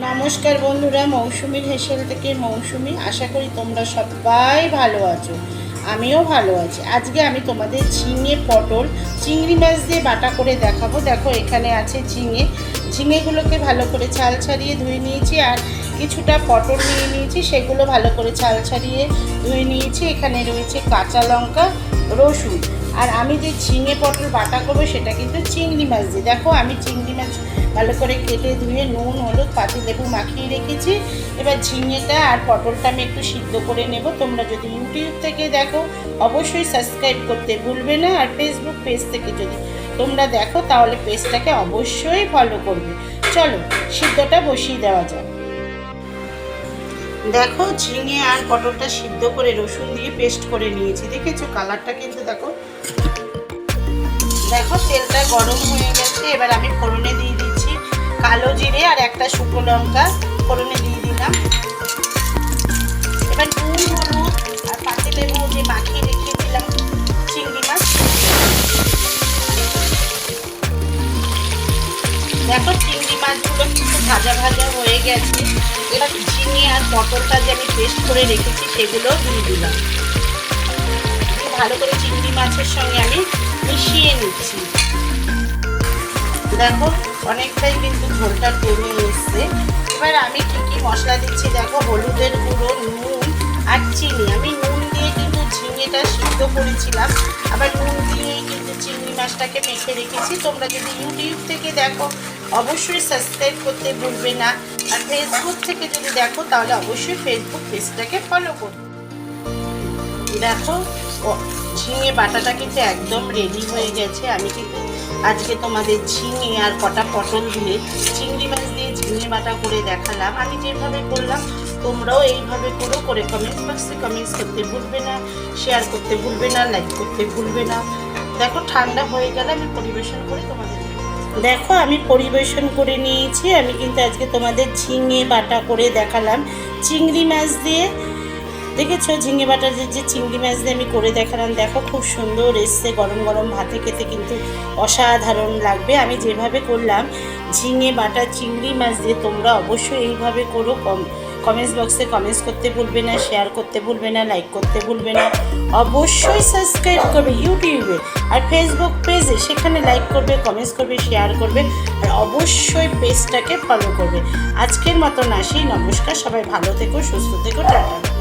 নমস্কার বন্ধুরা, মৌসুমীর হেসেল থেকে মৌসুমী। আশা করি তোমরা সবাই ভালো আছো, আমিও ভালো আছি। আজকে আমি তোমাদের ঝিঙে পটল চিংড়ি মাছ দিয়ে বাটা করে দেখাবো। দেখো এখানে আছে ঝিঙেগুলোকে ভালো করে ছাল ছাড়িয়ে ধুয়ে নিয়েছি, আর কিছুটা পটল নিয়ে নিয়েছি, সেগুলো ভালো করে ছাল ছাড়িয়ে ধুয়ে নিয়েছি। এখানে রয়েছে কাঁচা লঙ্কা, রসুন। আর আমি যে ঝিঙে পটল বাটা করবো সেটা কিন্তু চিংড়ি মাছ দিয়ে। দেখো আমি চিংড়ি মাছ ভালো করে কেটে ধুয়ে নুন হলুদ পাতিলেবু মাখিয়ে রেখেছি। এবার ঝিঙেটা আর পটলটা আমি একটু সিদ্ধ করে নেব। তোমরা যদি ইউটিউব থেকে দেখো অবশ্যই সাবস্ক্রাইব করতে ভুলবে না, আর ফেসবুক পেজ থেকে যদি তোমরা দেখো তাহলে পেজটাকে অবশ্যই ফলো করবে। চলো সিদ্ধটা বসিয়ে দেওয়া যাক। দেখো ঝিঙে আর পটলটা সিদ্ধ করে রসুন দিয়ে পেস্ট করে নিয়েছি। দেখেছো কালারটা কিন্তু দেখো তেলটা গরম হয়ে গেছে। এবার আমি ফোড়নে দিয়ে দিচ্ছি কালো জিরে আর একটা শুকনো লঙ্কা ফোড়নে দিয়ে দিলাম। এবার নুন হলুদ আর পাতিলেবু যে মাখিয়ে রেখেছিলাম চিংড়ি মাছ, দেখো চিংড়ি মাছগুলো কিন্তু ভাজা ভাজা হয়ে গেছে। এবার ঝিঙে আর পটলটা যে আমি পেস্ট করে রেখেছি সেগুলো দিয়ে দিলাম। ভালো করে চিংড়ি মাছের সঙ্গে আমি মিশিয়ে নিচ্ছি। দেখো অনেকটাই কিন্তু ঝোলটা টেনে এসছে। এবার আমি কী কী মশলা দিচ্ছি দেখো, হলুদের গুঁড়ো, নুন আর চিনি। আমি নুন দিয়ে কিন্তু ঝিঙেটা সিদ্ধ করেছিলাম, আবার নুন দিয়েই কিন্তু চিংড়ি মাছটাকে মেখে রেখেছি। তোমরা যদি ইউটিউব থেকে দেখো অবশ্যই সাবস্ক্রাইব করতে ভুলবে না, আর ফেসবুক থেকে যদি দেখো তাহলে অবশ্যই ফেসবুক পেজটাকে ফলো করবে। দেখো ঝিঙে বাটাটা কিন্তু একদম রেডি হয়ে গেছে। আমি কিন্তু আজকে তোমাদের ঝিঙে আর কটা পটল দিয়ে চিংড়ি মাছ দিয়ে ঝিঙে বাটা করে দেখালাম। আমি যেভাবে করলাম তোমরাও এইভাবে করে কমেন্টস বক্সে কমেন্টস করতে ভুলবে না, শেয়ার করতে ভুলবে না, লাইক করতে ভুলবে না। দেখো ঠান্ডা হয়ে গেলে আমি পরিবেশন করে তোমাদের দেখো আমি পরিবেশন করে নিয়েছি। আমি কিন্তু আজকে তোমাদের ঝিঙে বাটা করে দেখালাম চিংড়ি মাছ দিয়ে। দেখেছো ঝিঙে বাটা যে চিংড়ি মাছ দিয়ে আমি করে দেখালাম, দেখো খুব সুন্দর এসছে। গরম গরম ভাতে খেতে কিন্তু অসাধারণ লাগবে। আমি যেভাবে করলাম ঝিঙে বাটা চিংড়ি মাছ দিয়ে তোমরা অবশ্যই এইভাবে করো। কমেন্টস বক্সে কমেন্টস করতে ভুলবে না, শেয়ার করতে ভুলবে না, লাইক করতে ভুলবে না। অবশ্যই সাবস্ক্রাইব করবে ইউটিউবে আর ফেসবুক পেজে, সেখানে লাইক করবে, কমেন্টস করবে, শেয়ার করবে, আর অবশ্যই পেজটাকে ফলো করবে। আজকের মতন আসি, নমস্কার, সবাই ভালো থেকো, সুস্থ থেকো, টাটা।